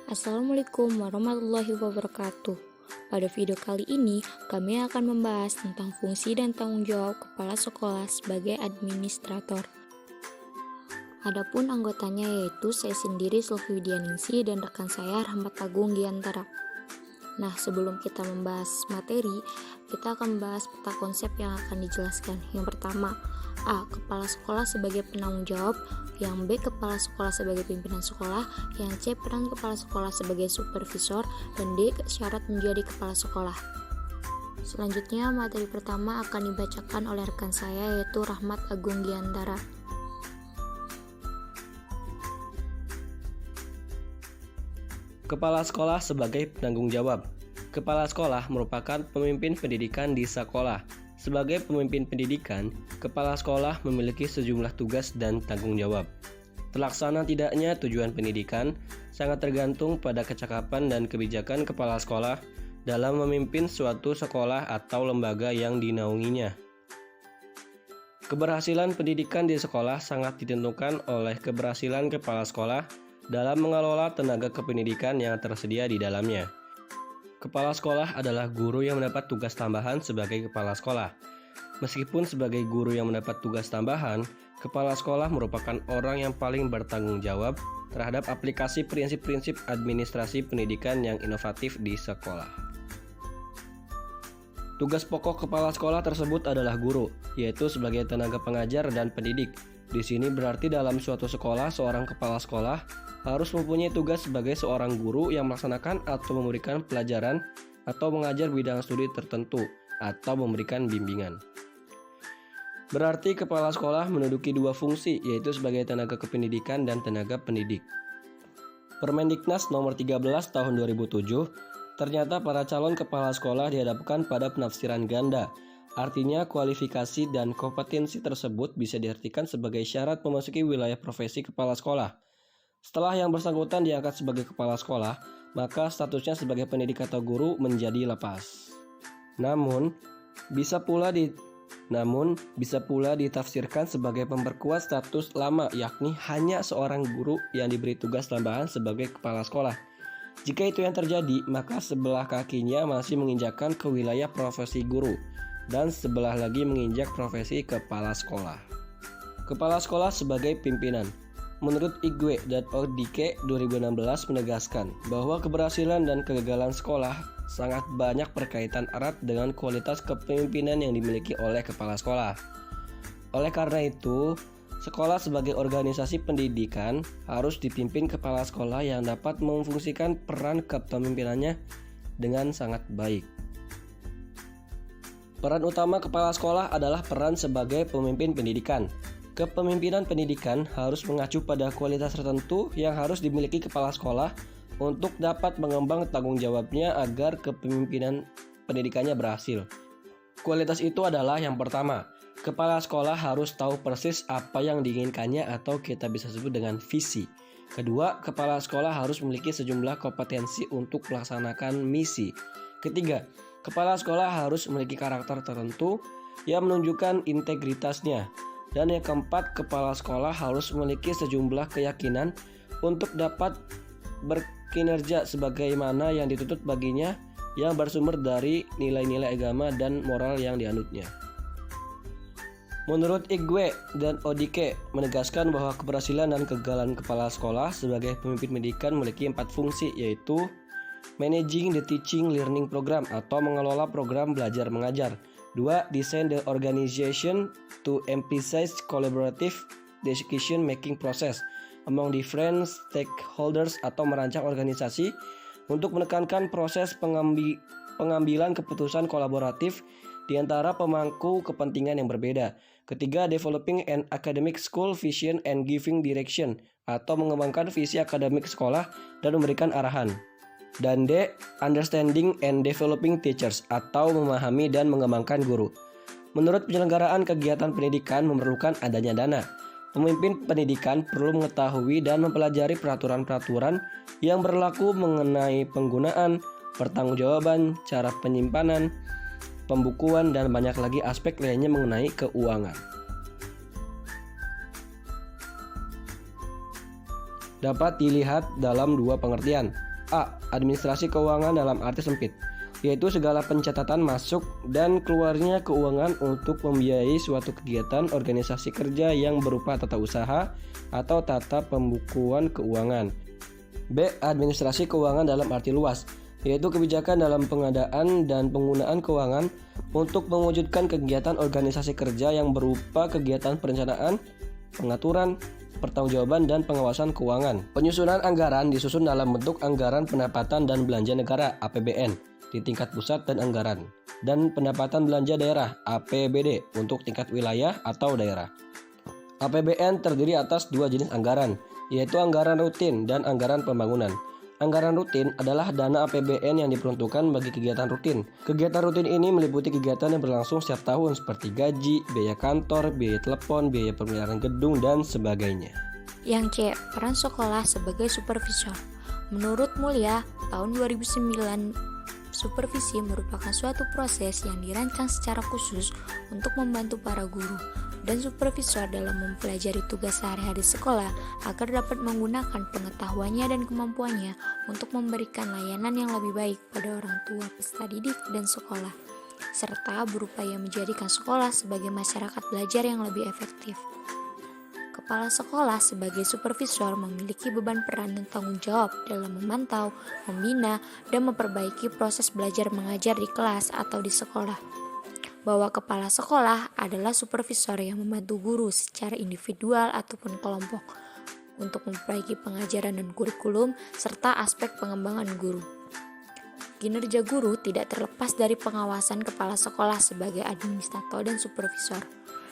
Assalamualaikum warahmatullahi wabarakatuh. Pada video kali ini, kami akan membahas tentang fungsi dan tanggung jawab kepala sekolah sebagai administrator. Adapun anggotanya yaitu saya sendiri Sylvie Widianingsih dan rekan saya Rahmat Agung Giantara. Nah, sebelum kita membahas materi, kita akan membahas peta konsep yang akan dijelaskan. Yang pertama, A. Kepala sekolah sebagai penanggung jawab. Yang B. Kepala sekolah sebagai pimpinan sekolah. Yang C. Peran kepala sekolah sebagai supervisor. Dan D. Syarat menjadi kepala sekolah. Selanjutnya, materi pertama akan dibacakan oleh rekan saya yaitu Rahmat Agung Giantara. Kepala sekolah sebagai penanggung jawab. Kepala sekolah merupakan pemimpin pendidikan di sekolah. Sebagai pemimpin pendidikan, kepala sekolah memiliki sejumlah tugas dan tanggung jawab. Terlaksana tidaknya tujuan pendidikan sangat tergantung pada kecakapan dan kebijakan kepala sekolah dalam memimpin suatu sekolah atau lembaga yang dinaunginya. Keberhasilan pendidikan di sekolah sangat ditentukan oleh keberhasilan kepala sekolah dalam mengelola tenaga kependidikan yang tersedia di dalamnya. Kepala sekolah adalah guru yang mendapat tugas tambahan sebagai kepala sekolah. Meskipun sebagai guru yang mendapat tugas tambahan, kepala sekolah merupakan orang yang paling bertanggung jawab terhadap aplikasi prinsip-prinsip administrasi pendidikan yang inovatif di sekolah. Tugas pokok kepala sekolah tersebut adalah guru, yaitu sebagai tenaga pengajar dan pendidik. Di sini berarti dalam suatu sekolah, seorang kepala sekolah harus mempunyai tugas sebagai seorang guru yang melaksanakan atau memberikan pelajaran atau mengajar bidang studi tertentu atau memberikan bimbingan. Berarti kepala sekolah menduduki dua fungsi, yaitu sebagai tenaga kependidikan dan tenaga pendidik. Permendiknas nomor 13 tahun 2007, ternyata para calon kepala sekolah dihadapkan pada penafsiran ganda. Artinya kualifikasi dan kompetensi tersebut bisa diartikan sebagai syarat memasuki wilayah profesi kepala sekolah. Setelah yang bersangkutan diangkat sebagai kepala sekolah, maka statusnya sebagai pendidik atau guru menjadi lepas. Namun, bisa pula ditafsirkan sebagai memperkuat status lama, yakni hanya seorang guru yang diberi tugas tambahan sebagai kepala sekolah. Jika itu yang terjadi, maka sebelah kakinya masih menginjakkan ke wilayah profesi guru, dan sebelah lagi menginjak profesi kepala sekolah. Kepala sekolah sebagai pimpinan. Menurut Igwe dan Odike 2016 menegaskan bahwa keberhasilan dan kegagalan sekolah sangat banyak berkaitan erat dengan kualitas kepemimpinan yang dimiliki oleh kepala sekolah. Oleh karena itu, sekolah sebagai organisasi pendidikan harus dipimpin kepala sekolah yang dapat memfungsikan peran kepemimpinannya dengan sangat baik. Peran utama kepala sekolah adalah peran sebagai pemimpin pendidikan. Kepemimpinan pendidikan harus mengacu pada kualitas tertentu yang harus dimiliki kepala sekolah untuk dapat mengembang tanggung jawabnya agar kepemimpinan pendidikannya berhasil. Kualitas itu adalah yang pertama, kepala sekolah harus tahu persis apa yang diinginkannya atau kita bisa sebut dengan visi. Kedua, kepala sekolah harus memiliki sejumlah kompetensi untuk melaksanakan misi. Ketiga, kepala sekolah harus memiliki karakter tertentu yang menunjukkan integritasnya. Dan yang keempat, kepala sekolah harus memiliki sejumlah keyakinan untuk dapat berkinerja sebagaimana yang dituntut baginya yang bersumber dari nilai-nilai agama dan moral yang dianutnya. Menurut Igwe dan Odike menegaskan bahwa keberhasilan dan kegagalan kepala sekolah sebagai pemimpin pendidikan memiliki 4 fungsi, yaitu managing the teaching learning program atau mengelola program belajar mengajar. 2. Design the organization to emphasize collaborative decision making process among different stakeholders atau merancang organisasi untuk menekankan proses pengambilan keputusan kolaboratif di antara pemangku kepentingan yang berbeda. Ketiga, developing an academic school vision and giving direction atau mengembangkan visi akademik sekolah dan memberikan arahan. Dan D. Understanding and developing teachers atau memahami dan mengembangkan guru. Menurut penyelenggaraan kegiatan pendidikan memerlukan adanya dana. Pemimpin pendidikan perlu mengetahui dan mempelajari peraturan-peraturan yang berlaku mengenai penggunaan, pertanggungjawaban, cara penyimpanan, pembukuan, dan banyak lagi aspek lainnya mengenai keuangan. dapat dilihat dalam dua pengertian. A. Administrasi keuangan dalam arti sempit, yaitu segala pencatatan masuk dan keluarnya keuangan untuk membiayai suatu kegiatan organisasi kerja yang berupa tata usaha atau tata pembukuan keuangan. B. Administrasi keuangan dalam arti luas, yaitu kebijakan dalam pengadaan dan penggunaan keuangan untuk mewujudkan kegiatan organisasi kerja yang berupa kegiatan perencanaan, pengaturan, pertanggungjawaban, dan pengawasan keuangan. Penyusunan anggaran disusun dalam bentuk anggaran pendapatan dan belanja negara (APBN) di tingkat pusat dan anggaran dan pendapatan belanja daerah (APBD) untuk tingkat wilayah atau daerah. APBN terdiri atas dua jenis anggaran, yaitu anggaran rutin dan anggaran pembangunan. Anggaran rutin adalah dana APBN yang diperuntukkan bagi kegiatan rutin. Kegiatan rutin ini meliputi kegiatan yang berlangsung setiap tahun seperti gaji, biaya kantor, biaya telepon, biaya pemeliharaan gedung, dan sebagainya. Yang C. Peran sekolah sebagai supervisor. Menurut Mulia, tahun 2009, supervisi merupakan suatu proses yang dirancang secara khusus untuk membantu para guru dan supervisor dalam mempelajari tugas sehari-hari sekolah agar dapat menggunakan pengetahuannya dan kemampuannya untuk memberikan layanan yang lebih baik pada orang tua, peserta didik, dan sekolah, serta berupaya menjadikan sekolah sebagai masyarakat belajar yang lebih efektif. Kepala sekolah sebagai supervisor memiliki beban peran dan tanggung jawab dalam memantau, membina, dan memperbaiki proses belajar mengajar di kelas atau di sekolah. Bahwa kepala sekolah adalah supervisor yang membantu guru secara individual ataupun kelompok untuk memperbaiki pengajaran dan kurikulum serta aspek pengembangan guru. Kinerja guru tidak terlepas dari pengawasan kepala sekolah sebagai administrator dan supervisor.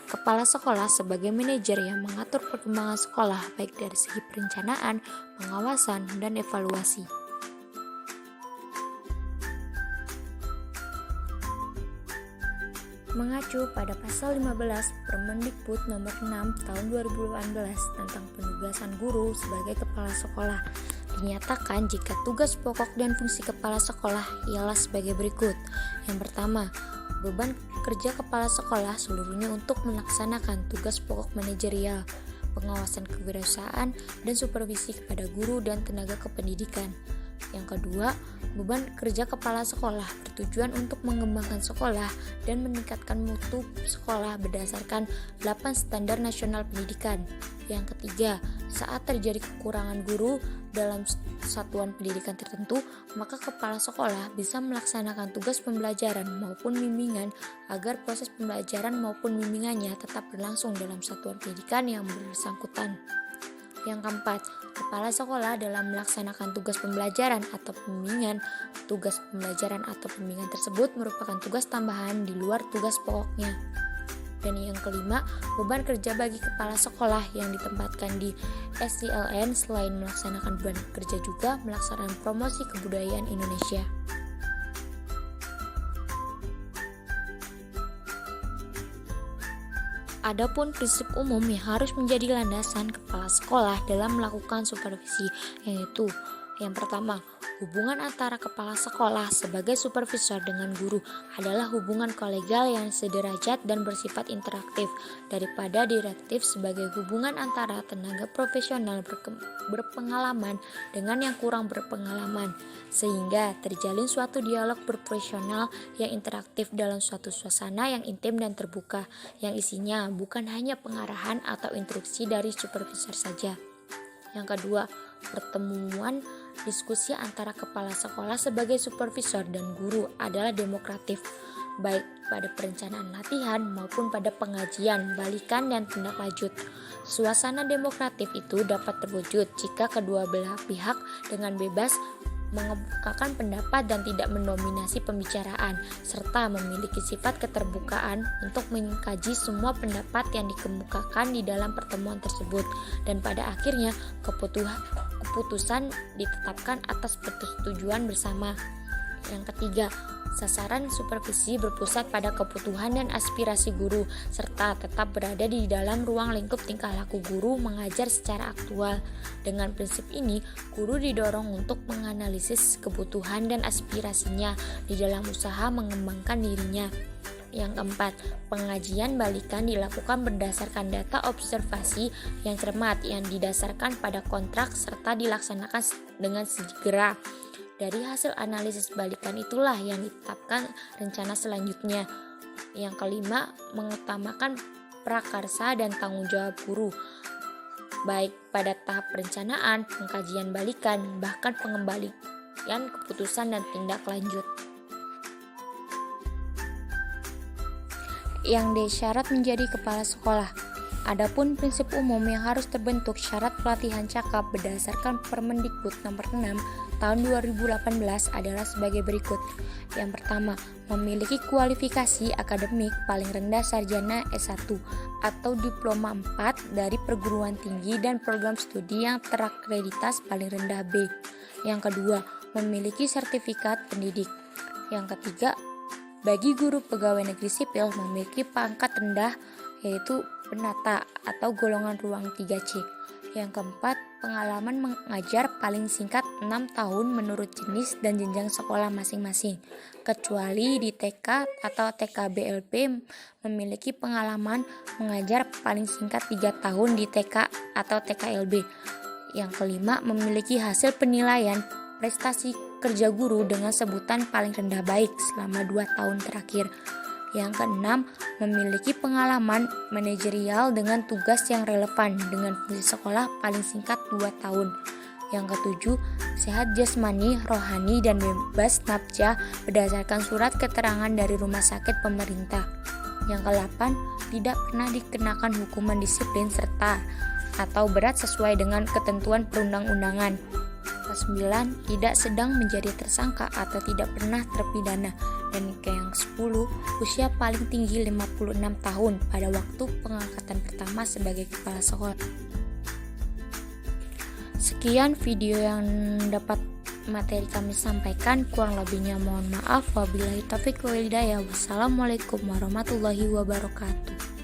Kepala sekolah sebagai manajer yang mengatur perkembangan sekolah baik dari segi perencanaan, pengawasan, dan evaluasi. Mengacu pada pasal 15 Permendikbud nomor 6 tahun 2018 tentang penugasan guru sebagai kepala sekolah, dinyatakan jika tugas pokok dan fungsi kepala sekolah ialah sebagai berikut. Yang pertama, beban kerja kepala sekolah seluruhnya untuk melaksanakan tugas pokok manajerial, pengawasan kewirausahaan, dan supervisi kepada guru dan tenaga kependidikan. Yang kedua, beban kerja kepala sekolah bertujuan untuk mengembangkan sekolah dan meningkatkan mutu sekolah berdasarkan 8 standar nasional pendidikan. Yang ketiga, saat terjadi kekurangan guru dalam satuan pendidikan tertentu, maka kepala sekolah bisa melaksanakan tugas pembelajaran maupun bimbingan agar proses pembelajaran maupun bimbingannya tetap berlangsung dalam satuan pendidikan yang bersangkutan. Yang keempat, kepala sekolah dalam melaksanakan tugas pembelajaran atau pembimbingan. Tugas pembelajaran atau pembimbingan tersebut merupakan tugas tambahan di luar tugas pokoknya. Dan yang kelima, beban kerja bagi kepala sekolah yang ditempatkan di SDLN selain melaksanakan beban kerja juga melaksanakan promosi kebudayaan Indonesia. Adapun prinsip umum yang harus menjadi landasan kepala sekolah dalam melakukan supervisi, yaitu yang pertama, hubungan antara kepala sekolah sebagai supervisor dengan guru adalah hubungan kolegial yang sederajat dan bersifat interaktif daripada direktif sebagai hubungan antara tenaga profesional berpengalaman dengan yang kurang berpengalaman, sehingga terjalin suatu dialog berprofesional yang interaktif dalam suatu suasana yang intim dan terbuka, yang isinya bukan hanya pengarahan atau instruksi dari supervisor saja. Yang kedua, pertemuan diskusi antara kepala sekolah sebagai supervisor dan guru adalah demokratif, baik pada perencanaan latihan maupun pada pengajian, balikan, dan tindak lanjut. Suasana demokratif itu dapat terwujud jika kedua belah pihak dengan bebas mengemukakan pendapat dan tidak mendominasi pembicaraan, serta memiliki sifat keterbukaan untuk mengkaji semua pendapat yang dikemukakan di dalam pertemuan tersebut, dan pada akhirnya keputusan ditetapkan atas persetujuan bersama. Yang ketiga, sasaran supervisi berpusat pada kebutuhan dan aspirasi guru, serta tetap berada di dalam ruang lingkup tingkah laku guru mengajar secara aktual. Dengan prinsip ini, guru didorong untuk menganalisis kebutuhan dan aspirasinya di dalam usaha mengembangkan dirinya. Yang keempat, pengajian balikan dilakukan berdasarkan data observasi yang cermat yang didasarkan pada kontrak serta dilaksanakan dengan segera. Dari hasil analisis balikan itulah yang ditetapkan rencana selanjutnya. Yang kelima, mengutamakan prakarsa dan tanggung jawab guru, baik pada tahap perencanaan, pengkajian balikan, bahkan pengembalian keputusan dan tindak lanjut. Yang D. Syarat menjadi kepala sekolah. Adapun prinsip umum yang harus terbentuk syarat pelatihan cakap berdasarkan Permendikbud nomor 6 tahun 2018 adalah sebagai berikut. Yang pertama, memiliki kualifikasi akademik paling rendah sarjana S1 atau diploma 4 dari perguruan tinggi dan program studi yang terakreditas paling rendah B. Yang kedua, memiliki sertifikat pendidik. Yang ketiga, bagi guru pegawai negeri sipil memiliki pangkat rendah yaitu penata atau golongan ruang 3C. Yang keempat, pengalaman mengajar paling singkat 6 tahun menurut jenis dan jenjang sekolah masing-masing, kecuali di TK atau TKBLP memiliki pengalaman mengajar paling singkat 3 tahun di TK atau TKLB. Yang kelima, memiliki hasil penilaian prestasi kerja guru dengan sebutan paling rendah baik selama 2 tahun terakhir. Yang keenam, memiliki pengalaman manajerial dengan tugas yang relevan dengan fungsi sekolah paling singkat 2 tahun. Yang ketujuh, sehat jasmani, rohani, dan bebas nafkah berdasarkan surat keterangan dari rumah sakit pemerintah. Yang kedelapan, tidak pernah dikenakan hukuman disiplin serta atau berat sesuai dengan ketentuan perundang-undangan. Ke-9, tidak sedang menjadi tersangka atau tidak pernah terpidana. Dan yang 10, usia paling tinggi 56 tahun pada waktu pengangkatan pertama sebagai kepala sekolah. Sekian video yang dapat materi kami sampaikan, kurang lebihnya mohon maaf. Wabillahi taufiq wal hidayah. Wassalamualaikum warahmatullahi wabarakatuh.